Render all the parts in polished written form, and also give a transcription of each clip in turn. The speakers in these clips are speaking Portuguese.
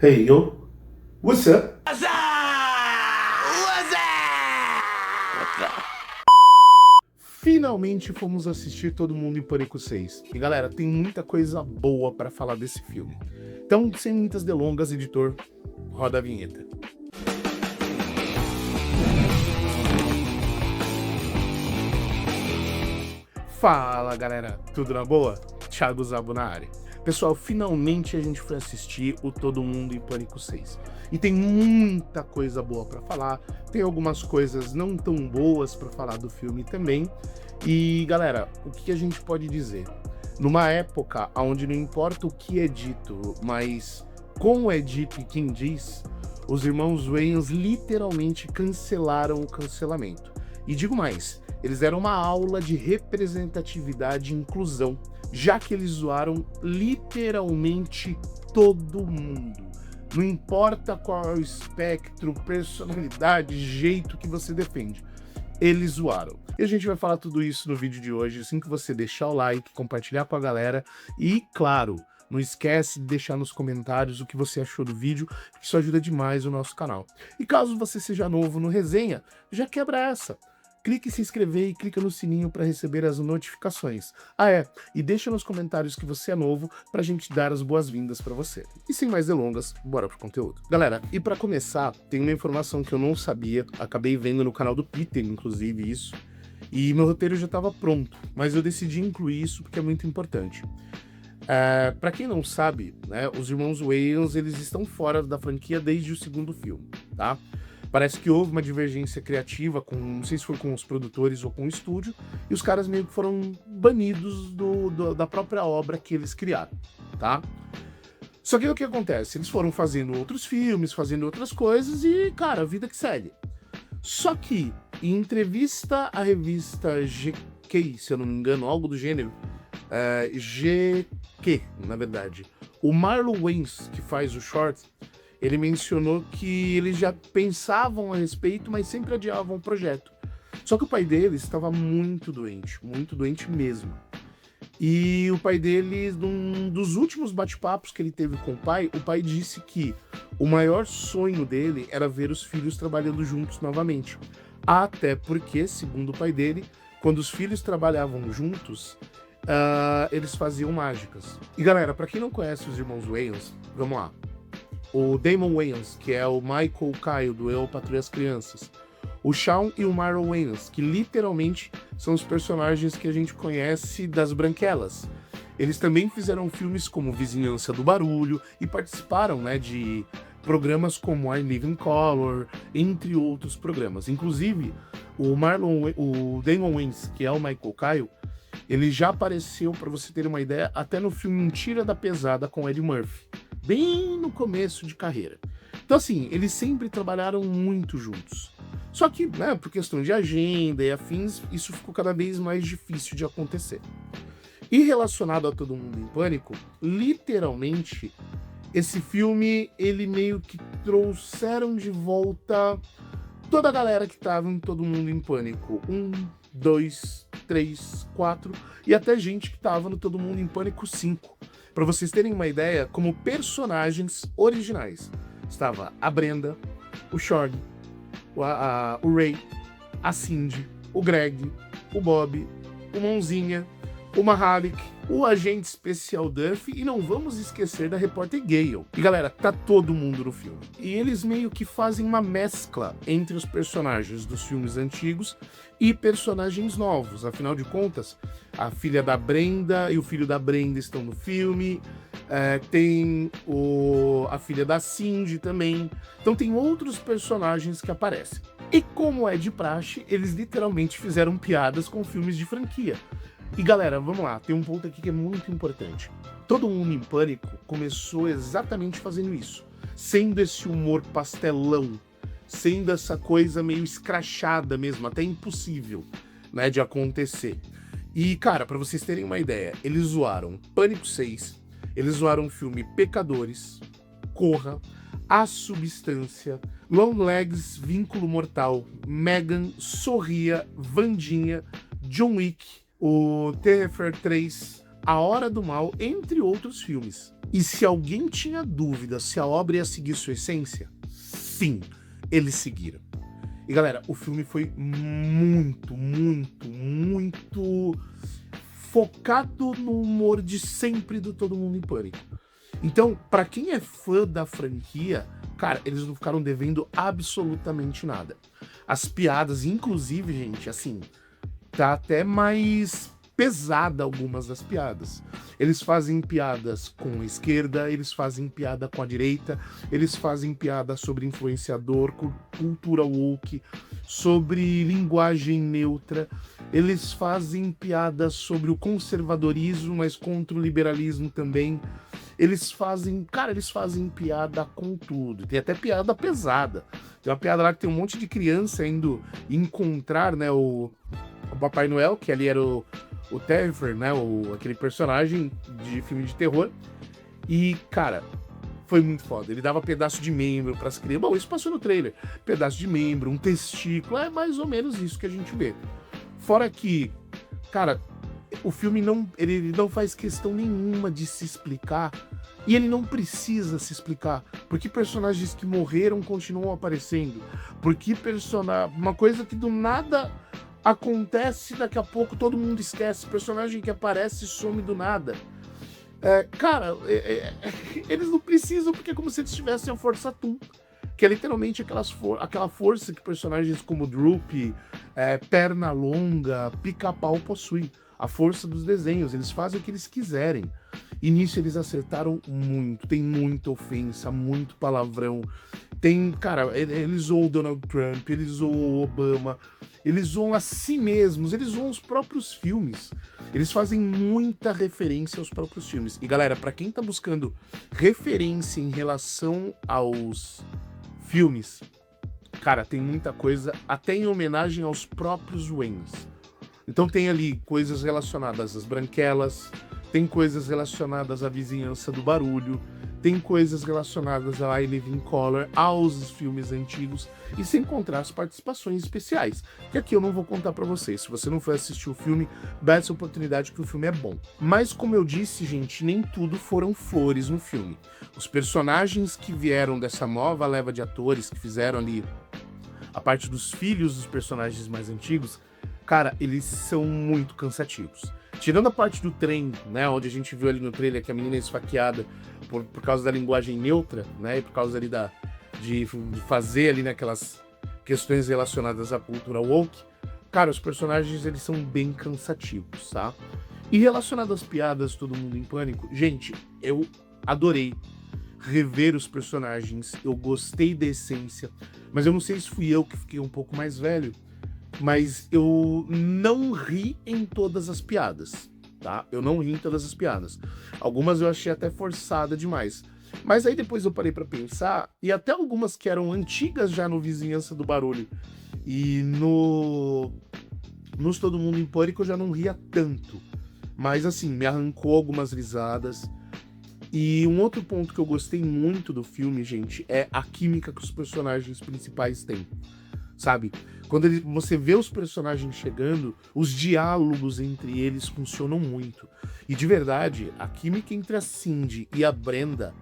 Hey yo, what's up? What's up? What's up? Finalmente fomos assistir Todo Mundo em Pânico 6. E galera, tem muita coisa boa pra falar desse filme. Então, sem muitas delongas, editor, roda a vinheta. Fala galera, tudo na boa? Thiago Zabo na área. Pessoal, finalmente a gente foi assistir o Todo Mundo em Pânico 6. E tem muita coisa boa pra falar, tem algumas coisas não tão boas pra falar do filme também. E galera, o que a gente pode dizer? Numa época onde não importa o que é dito, mas como é dito e quem diz, os irmãos Wayans literalmente cancelaram o cancelamento. E digo mais, eles deram uma aula de representatividade e inclusão, já que eles zoaram literalmente todo mundo. Não importa qual é o espectro, personalidade, jeito que você defende. Eles zoaram. E a gente vai falar tudo isso no vídeo de hoje, assim que você deixar o like, compartilhar com a galera e, claro, não esquece de deixar nos comentários o que você achou do vídeo, que isso ajuda demais o nosso canal. E caso você seja novo no Resenha, já quebra essa. Clique em se inscrever e clica no sininho para receber as notificações. E deixa nos comentários que você é novo pra gente dar as boas-vindas para você. E sem mais delongas, bora pro conteúdo. Galera, e para começar, tem uma informação que eu não sabia, acabei vendo no canal do Peter, inclusive, isso, e meu roteiro já estava pronto, mas eu decidi incluir isso porque é muito importante. Para quem não sabe, né, os irmãos Wayans, eles estão fora da franquia desde o segundo filme, tá? Parece que houve uma divergência criativa, não sei se foi com os produtores ou com o estúdio, e os caras meio que foram banidos da própria obra que eles criaram, tá? Só que o que acontece? Eles foram fazendo outros filmes, fazendo outras coisas e, cara, a vida que segue. Só que, em entrevista à revista GQ, se eu não me engano, algo do gênero, GQ, na verdade, o Marlon Wayans, que faz o short, ele mencionou que eles já pensavam a respeito, mas sempre adiavam o projeto. Só que o pai deles estava muito doente mesmo. E o pai deles, num dos últimos bate-papos que ele teve com o pai disse que o maior sonho dele era ver os filhos trabalhando juntos novamente. Até porque, segundo o pai dele, quando os filhos trabalhavam juntos, eles faziam mágicas. E galera, para quem não conhece os irmãos Wayans, vamos lá. O Damon Wayans, que é o Michael Kyle do Eu, Patrulha as Crianças. O Shawn e o Marlon Wayans, que literalmente são os personagens que a gente conhece das Branquelas. Eles também fizeram filmes como Vizinhança do Barulho e participaram, né, de programas como I Live in Color, entre outros programas. Inclusive, o Damon Wayans, que é o Michael Kyle, ele já apareceu, para você ter uma ideia, até no filme Mentira da Pesada com Eddie Murphy. Bem no começo de carreira. Então assim, eles sempre trabalharam muito juntos. Só que, né, por questão de agenda e afins, isso ficou cada vez mais difícil de acontecer. E relacionado a Todo Mundo em Pânico, literalmente, esse filme, ele meio que trouxeram de volta toda a galera que tava em Todo Mundo em Pânico. 1, 2, 3, 4 e até gente que tava no Todo Mundo em Pânico 5. Para vocês terem uma ideia, como personagens originais, estava a Brenda, o Shorty, o Ray, a Cindy, o Greg, o Bob, o Mãozinha, o Mahalik, o agente especial Duff e não vamos esquecer da repórter Gale. E galera, tá todo mundo no filme. E eles meio que fazem uma mescla entre os personagens dos filmes antigos e personagens novos. Afinal de contas, a filha da Brenda e o filho da Brenda estão no filme. Tem a filha da Cindy também. Então tem outros personagens que aparecem. E como é de praxe, eles literalmente fizeram piadas com filmes de franquia. E galera, vamos lá, tem um ponto aqui que é muito importante. Todo Mundo em Pânico começou exatamente fazendo isso. Sendo esse humor pastelão, sendo essa coisa meio escrachada mesmo, até impossível, né, de acontecer. E cara, pra vocês terem uma ideia, eles zoaram Pânico 6, eles zoaram o filme Pecadores, Corra, A Substância, Long Legs, Vínculo Mortal, Megan, Sorria, Vandinha, John Wick, o TFR 3, A Hora do Mal, entre outros filmes. E se alguém tinha dúvida se a obra ia seguir sua essência, sim, eles seguiram. E galera, o filme foi muito focado no humor de sempre do Todo Mundo em Pânico. Então, pra quem é fã da franquia, cara, eles não ficaram devendo absolutamente nada. As piadas, inclusive, gente, assim, tá até mais pesada algumas das piadas. Eles fazem piadas com a esquerda, eles fazem piada com a direita, eles fazem piada sobre influenciador, cultura woke, sobre linguagem neutra, eles fazem piada sobre o conservadorismo, mas contra o liberalismo também. Eles fazem piada com tudo. Tem até piada pesada. Tem uma piada lá que tem um monte de criança indo encontrar, né, o Papai Noel, que ali era o Terrifier, né, aquele personagem de filme de terror. E, cara, foi muito foda. Ele dava pedaço de membro pras crianças. Bom, isso passou no trailer. Pedaço de membro, um testículo, é mais ou menos isso que a gente vê. Fora que, cara, o filme ele não faz questão nenhuma de se explicar. E ele não precisa se explicar. Porque personagens que morreram continuam aparecendo. Porque uma coisa que do nada acontece, daqui a pouco todo mundo esquece. Personagem que aparece some do nada. Cara, eles não precisam, porque é como se eles tivessem a Força Atum. Que é literalmente aquela força que personagens como Droop, Pernalonga, Pica-Pau possuem. A força dos desenhos, eles fazem o que eles quiserem. E nisso eles acertaram muito. Tem muita ofensa, muito palavrão. Cara, eles zoam o Donald Trump, eles zoam o Obama, eles zoam a si mesmos, eles zoam os próprios filmes. Eles fazem muita referência aos próprios filmes. E galera, pra quem tá buscando referência em relação aos filmes, cara, tem muita coisa, até em homenagem aos próprios Waynes. Então tem ali coisas relacionadas às branquelas, tem coisas relacionadas à vizinhança do barulho, tem coisas relacionadas a I Live in Color, aos filmes antigos, e sem contar as participações especiais, que aqui eu não vou contar pra vocês. Se você não for assistir o filme, dá essa oportunidade, que o filme é bom. Mas como eu disse, gente, nem tudo foram flores no filme. Os personagens que vieram dessa nova leva de atores, que fizeram ali a parte dos filhos dos personagens mais antigos, cara, eles são muito cansativos. Tirando a parte do trem, né, onde a gente viu ali no trailer que a menina é esfaqueada por causa da linguagem neutra, né, e por causa ali de fazer ali naquelas questões relacionadas à cultura woke, cara, os personagens, eles são bem cansativos, tá? E relacionado às piadas, Todo Mundo em Pânico, gente, eu adorei rever os personagens, eu gostei da essência, mas eu não sei se fui eu que fiquei um pouco mais velho, mas eu não ri em todas as piadas, tá? Eu não ri em todas as piadas. Algumas eu achei até forçada demais. Mas aí depois eu parei pra pensar, e até algumas que eram antigas já no Vizinhança do Barulho e nos Todo Mundo em Pânico eu já não ria tanto. Mas assim, me arrancou algumas risadas. E um outro ponto que eu gostei muito do filme, gente, é a química que os personagens principais têm, sabe? Quando você vê os personagens chegando, os diálogos entre eles funcionam muito. E de verdade, a química entre a Cindy e a Brenda,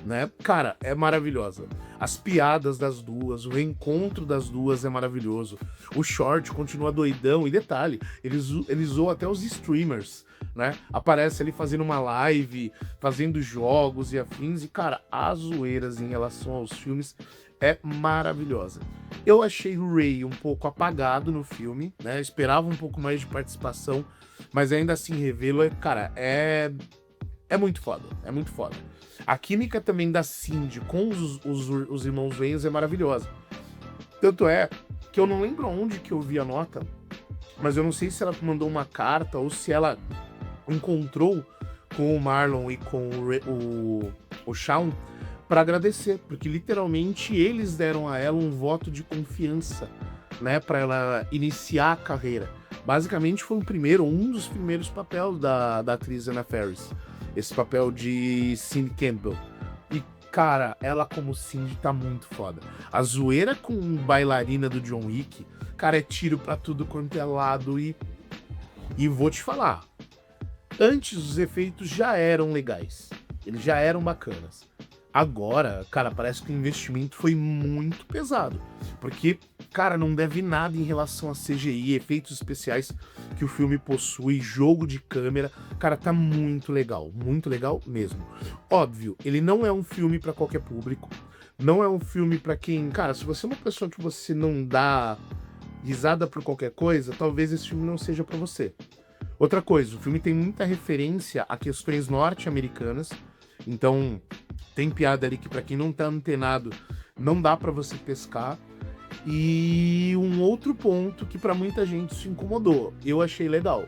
né, cara, é maravilhosa. As piadas das duas, o reencontro das duas é maravilhoso. O Short continua doidão, e detalhe, eles zoam até os streamers, né? Aparece ali fazendo uma live, fazendo jogos e afins, e cara, as zoeiras em relação aos filmes é maravilhosa. Eu achei o Ray um pouco apagado no filme, né? Eu esperava um pouco mais de participação, mas ainda assim revê-lo, cara, é muito foda, é muito foda. A química também da Cindy com os irmãos Wayans é maravilhosa. Tanto é que eu não lembro onde que eu vi a nota, mas eu não sei se ela mandou uma carta ou se ela encontrou com o Marlon e com o Shawn para agradecer, porque literalmente eles deram a ela um voto de confiança, né, para ela iniciar a carreira. Basicamente foi um dos primeiros papéis da atriz Anna Faris, esse papel de Cindy Campbell. E cara, ela como Cindy tá muito foda. A zoeira com bailarina do John Wick, cara, é tiro pra tudo quanto é lado, e vou te falar, Antes os efeitos já eram legais, eles já eram bacanas. Agora, cara, parece que o investimento foi muito pesado, porque, cara, não deve nada em relação a CGI, efeitos especiais que o filme possui, jogo de câmera, cara, tá muito legal mesmo. Óbvio, ele não é um filme pra qualquer público, não é um filme pra quem, cara, se você é uma pessoa que você não dá risada por qualquer coisa, talvez esse filme não seja pra você. Outra coisa, o filme tem muita referência a questões norte-americanas, então tem piada ali que pra quem não tá antenado não dá pra você pescar. E um outro ponto que pra muita gente se incomodou, eu achei legal.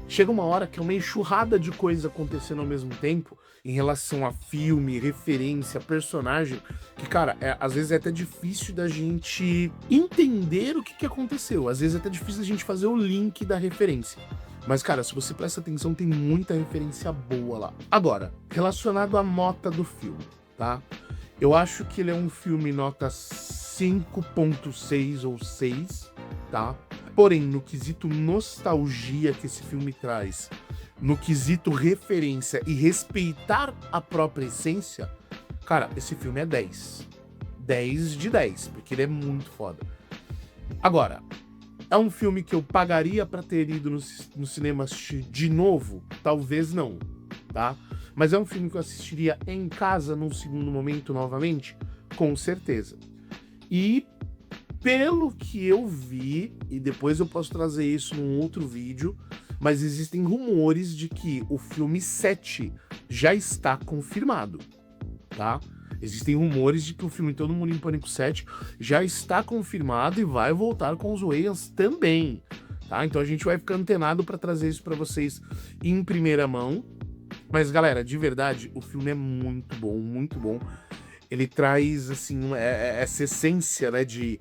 Chega uma hora que é uma enxurrada de coisas acontecendo ao mesmo tempo, em relação a filme, referência, personagem, que, cara, às vezes é até difícil da gente entender o que aconteceu. Às vezes é até difícil da gente fazer o link da referência. Mas, cara, se você presta atenção, tem muita referência boa lá. Agora, relacionado à nota do filme, tá? Eu acho que ele é um filme nota 5.6 ou 6, tá? Porém, no quesito nostalgia que esse filme traz, no quesito referência e respeitar a própria essência, cara, esse filme é 10. 10 de 10, porque ele é muito foda. Agora, é um filme que eu pagaria pra ter ido no cinema assistir de novo? Talvez não, tá? Mas é um filme que eu assistiria em casa num segundo momento novamente? Com certeza. E pelo que eu vi, e depois eu posso trazer isso num outro vídeo, mas existem rumores de que o filme 7 já está confirmado, tá? Existem rumores de que o filme Todo Mundo em Pânico 7 já está confirmado e vai voltar com os Wayans também, tá? Então a gente vai ficar antenado para trazer isso para vocês em primeira mão. Mas, galera, de verdade, o filme é muito bom, muito bom. Ele traz, assim, essa essência, né, de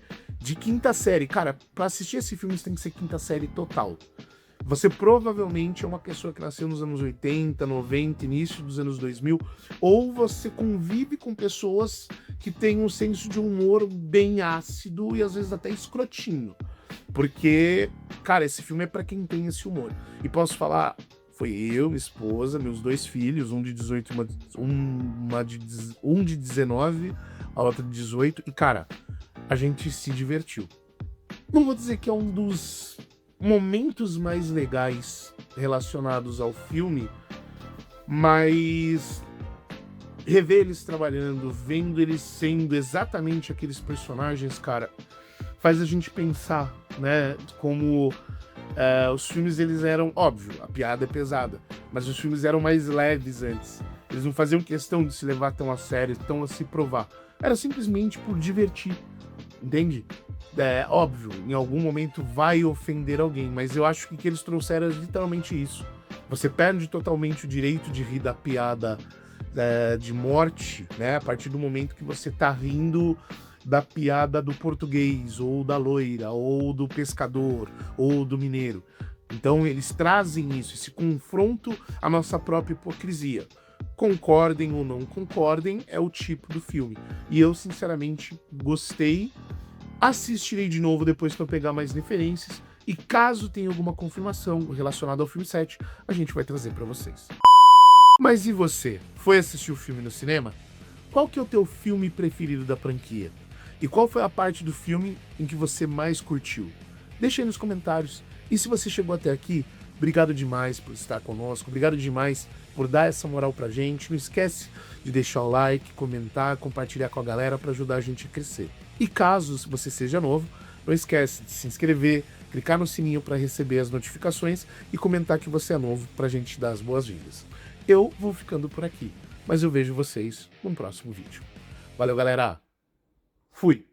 quinta série. Cara, pra assistir esse filme você tem que ser quinta série total. Você provavelmente é uma pessoa que nasceu nos anos 80, 90, início dos anos 2000, ou você convive com pessoas que têm um senso de humor bem ácido e às vezes até escrotinho. Porque, cara, esse filme é pra quem tem esse humor. E posso falar, foi eu, minha esposa, meus 2 filhos, um de 18 um de 19, a outra de 18, e, cara, a gente se divertiu. Não vou dizer que é um dos momentos mais legais relacionados ao filme, mas rever eles trabalhando, vendo eles sendo exatamente aqueles personagens, cara, faz a gente pensar, né, como os filmes eles eram, óbvio, a piada é pesada, mas os filmes eram mais leves antes. Eles não faziam questão de se levar tão a sério, tão a se provar. Era simplesmente por divertir, entende? É óbvio, em algum momento vai ofender alguém, mas eu acho que o que eles trouxeram é literalmente isso. Você perde totalmente o direito de rir da piada de morte, né? A partir do momento que você tá rindo da piada do português, ou da loira, ou do pescador, ou do mineiro. Então eles trazem isso, esse confronto à nossa própria hipocrisia. Concordem ou não concordem, é o tipo do filme. E eu, sinceramente, gostei. Assistirei de novo depois que eu pegar mais referências. E caso tenha alguma confirmação relacionada ao filme 7, a gente vai trazer pra vocês. Mas e você? Foi assistir o filme no cinema? Qual que é o teu filme preferido da franquia? E qual foi a parte do filme em que você mais curtiu? Deixa aí nos comentários. E se você chegou até aqui, obrigado demais por estar conosco, obrigado demais por dar essa moral pra gente. Não esquece de deixar o like, comentar, compartilhar com a galera para ajudar a gente a crescer. E caso você seja novo, não esquece de se inscrever, clicar no sininho para receber as notificações e comentar que você é novo pra gente dar as boas-vindas. Eu vou ficando por aqui, mas eu vejo vocês no próximo vídeo. Valeu, galera! Fui!